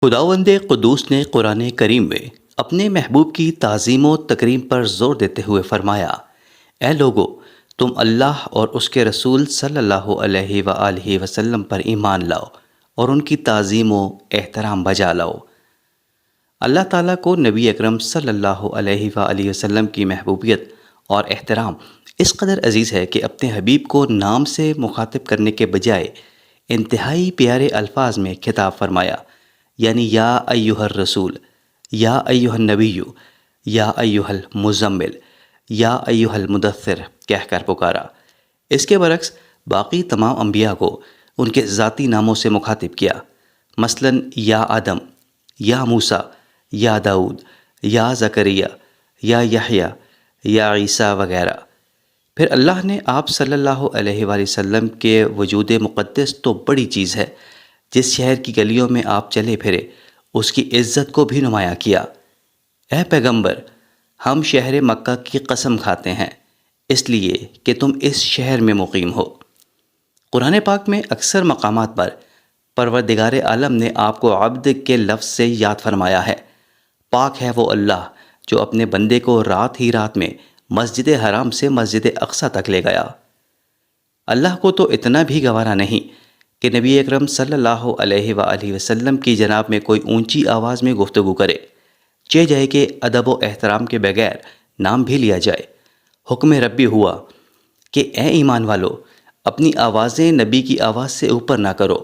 خداوند قدوس نے قرآن کریم میں اپنے محبوب کی تعظیم و تکریم پر زور دیتے ہوئے فرمایا، اے لوگو، تم اللہ اور اس کے رسول صلی اللہ علیہ وآلہ وسلم پر ایمان لاؤ اور ان کی تعظیم و احترام بجا لاؤ۔ اللہ تعالیٰ کو نبی اکرم صلی اللہ علیہ وآلہ وسلم کی محبوبیت اور احترام اس قدر عزیز ہے کہ اپنے حبیب کو نام سے مخاطب کرنے کے بجائے انتہائی پیارے الفاظ میں خطاب فرمایا، یعنی یا ایھا الرسول، یا ایھا النبی، یا ایھا المزمل، یا ایھا المدثر کہہ کر پکارا۔ اس کے برعکس باقی تمام انبیاء کو ان کے ذاتی ناموں سے مخاطب کیا، مثلا یا آدم، یا موسیٰ، یا داؤد، یا زکریا، یا یحییٰ، یا عیسیٰ وغیرہ۔ پھر اللہ نے آپ صلی اللہ علیہ وآلہ وسلم کے وجود مقدس تو بڑی چیز ہے، جس شہر کی گلیوں میں آپ چلے پھرے اس کی عزت کو بھی نمایاں کیا۔ اے پیغمبر، ہم شہر مکہ کی قسم کھاتے ہیں اس لیے کہ تم اس شہر میں مقیم ہو۔ قرآن پاک میں اکثر مقامات پر پروردگار عالم نے آپ کو عبد کے لفظ سے یاد فرمایا ہے۔ پاک ہے وہ اللہ جو اپنے بندے کو رات ہی رات میں مسجد حرام سے مسجد اقصی تک لے گیا۔ اللہ کو تو اتنا بھی گوارا نہیں کہ نبی اکرم صلی اللہ علیہ وآلہ وسلم کی جناب میں کوئی اونچی آواز میں گفتگو کرے، چہ جائے کہ ادب و احترام کے بغیر نام بھی لیا جائے۔ حکم ربی ہوا کہ اے ایمان والو، اپنی آوازیں نبی کی آواز سے اوپر نہ کرو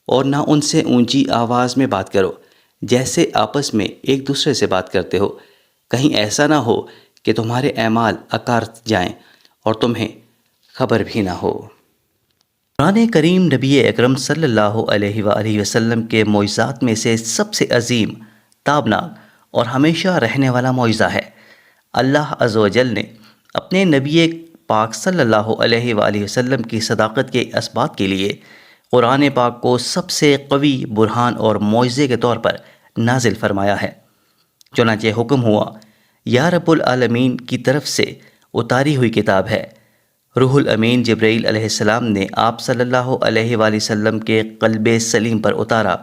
اور نہ ان سے اونچی آواز میں بات کرو جیسے آپس میں ایک دوسرے سے بات کرتے ہو، کہیں ایسا نہ ہو کہ تمہارے اعمال اکارت جائیں اور تمہیں خبر بھی نہ ہو۔ قرآن کریم نبی اکرم صلی اللہ علیہ وآلہ وسلم کے معجزات میں سے سب سے عظیم، تابناک اور ہمیشہ رہنے والا معجزہ ہے۔ اللہ عز و جل نے اپنے نبی پاک صلی اللہ علیہ وآلہ وسلم کی صداقت کے اثبات کے لیے قرآن پاک کو سب سے قوی برہان اور معجزے کے طور پر نازل فرمایا ہے۔ چنانچہ حکم ہوا، یا رب العالمین کی طرف سے اتاری ہوئی کتاب ہے۔ روح الامین جبرائیل علیہ السلام نے آپ صلی اللہ علیہ وآلہ وسلم کے قلب سلیم پر اتارا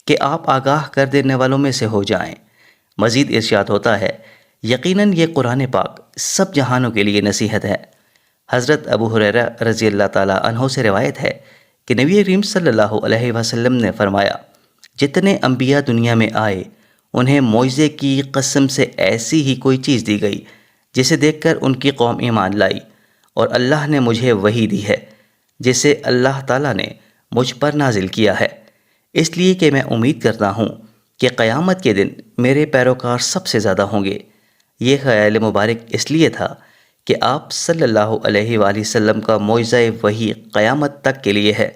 کہ آپ آگاہ کر دینے والوں میں سے ہو جائیں۔ مزید ارشاد ہوتا ہے، یقیناً یہ قرآن پاک سب جہانوں کے لیے نصیحت ہے۔ حضرت ابو ہریرہ رضی اللہ تعالیٰ عنہ سے روایت ہے کہ نبی کریم صلی اللہ علیہ وسلم نے فرمایا، جتنے انبیاء دنیا میں آئے انہیں معجزے کی قسم سے ایسی ہی کوئی چیز دی گئی جسے دیکھ کر ان کی قوم ایمان لائی، اور اللہ نے مجھے وحی دی ہے جسے اللہ تعالیٰ نے مجھ پر نازل کیا ہے، اس لیے کہ میں امید کرتا ہوں کہ قیامت کے دن میرے پیروکار سب سے زیادہ ہوں گے۔ یہ خیال مبارک اس لیے تھا کہ آپ صلی اللہ علیہ وآلہ وسلم کا معجزہ وحی قیامت تک کے لیے ہے،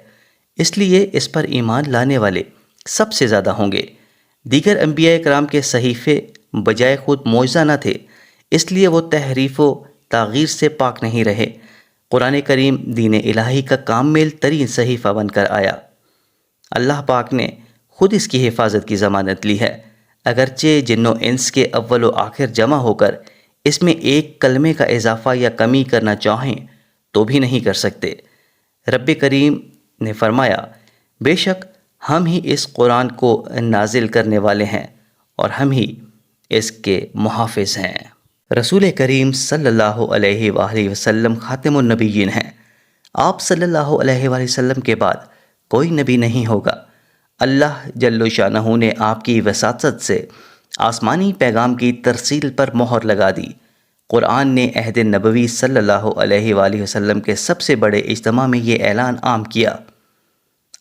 اس لیے اس پر ایمان لانے والے سب سے زیادہ ہوں گے۔ دیگر انبیاء کرام کے صحیفے بجائے خود معجزہ نہ تھے، اس لیے وہ تحریف و تغییر سے پاک نہیں رہے۔ قرآن کریم دین الہی کا کامل ترین صحیفہ بن کر آیا۔ اللہ پاک نے خود اس کی حفاظت کی ضمانت لی ہے، اگرچہ جن و انس کے اول و آخر جمع ہو کر اس میں ایک کلمے کا اضافہ یا کمی کرنا چاہیں تو بھی نہیں کر سکتے۔ رب کریم نے فرمایا، بے شک ہم ہی اس قرآن کو نازل کرنے والے ہیں اور ہم ہی اس کے محافظ ہیں۔ رسول کریم صلی اللہ علیہ وآلہ وسلم خاتم النبیین ہیں۔ آپ صلی اللہ علیہ وآلہ وسلم کے بعد کوئی نبی نہیں ہوگا۔ اللہ جل شانہ نے آپ کی وساطت سے آسمانی پیغام کی ترسیل پر مہر لگا دی۔ قرآن نے عہد نبوی صلی اللہ علیہ وآلہ وسلم کے سب سے بڑے اجتماع میں یہ اعلان عام کیا،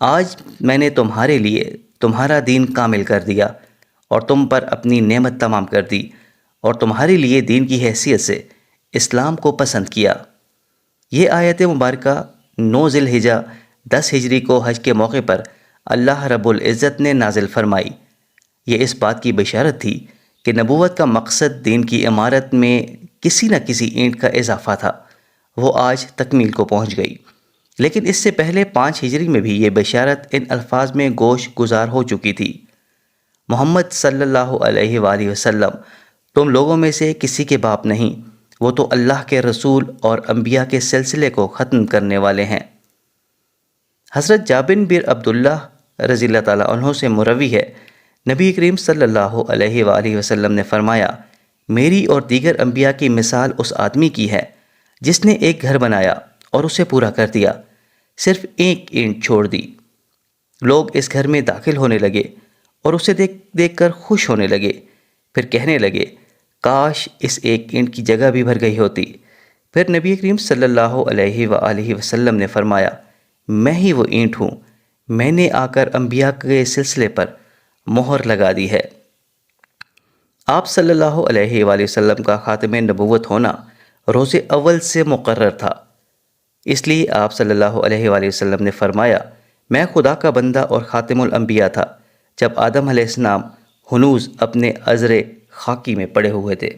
آج میں نے تمہارے لیے تمہارا دین کامل کر دیا اور تم پر اپنی نعمت تمام کر دی اور تمہارے لیے دین کی حیثیت سے اسلام کو پسند کیا۔ یہ آیت مبارکہ 9 ذی الحجہ 10 ہجری کو حج کے موقع پر اللہ رب العزت نے نازل فرمائی۔ یہ اس بات کی بشارت تھی کہ نبوت کا مقصد دین کی عمارت میں کسی نہ کسی اینٹ کا اضافہ تھا، وہ آج تکمیل کو پہنچ گئی۔ لیکن اس سے پہلے 5 ہجری میں بھی یہ بشارت ان الفاظ میں گوش گزار ہو چکی تھی، محمد صلی اللہ علیہ وآلہ وسلم تم لوگوں میں سے کسی کے باپ نہیں، وہ تو اللہ کے رسول اور انبیاء کے سلسلے کو ختم کرنے والے ہیں۔ حضرت جابر بن عبداللہ رضی اللہ تعالیٰ عنہ سے مروی ہے، نبی کریم صلی اللہ علیہ وآلہ وسلم نے فرمایا، میری اور دیگر انبیاء کی مثال اس آدمی کی ہے جس نے ایک گھر بنایا اور اسے پورا کر دیا، صرف ایک اینٹ چھوڑ دی۔ لوگ اس گھر میں داخل ہونے لگے اور اسے دیکھ دیکھ کر خوش ہونے لگے، پھر کہنے لگے کاش اس ایک اینٹ کی جگہ بھی بھر گئی ہوتی۔ پھر نبی کریم صلی اللہ علیہ وآلہ وسلم نے فرمایا، میں ہی وہ اینٹ ہوں، میں نے آ کر انبیاء کے سلسلے پر مہر لگا دی ہے۔ آپ صلی اللہ علیہ وآلہ وسلم کا خاتم نبوت ہونا روز اول سے مقرر تھا، اس لیے آپ صلی اللہ علیہ وآلہ وسلم نے فرمایا، میں خدا کا بندہ اور خاتم الانبیاء تھا جب آدم علیہ السلام ہنوز اپنے عذر خاکی میں پڑے ہوئے تھے۔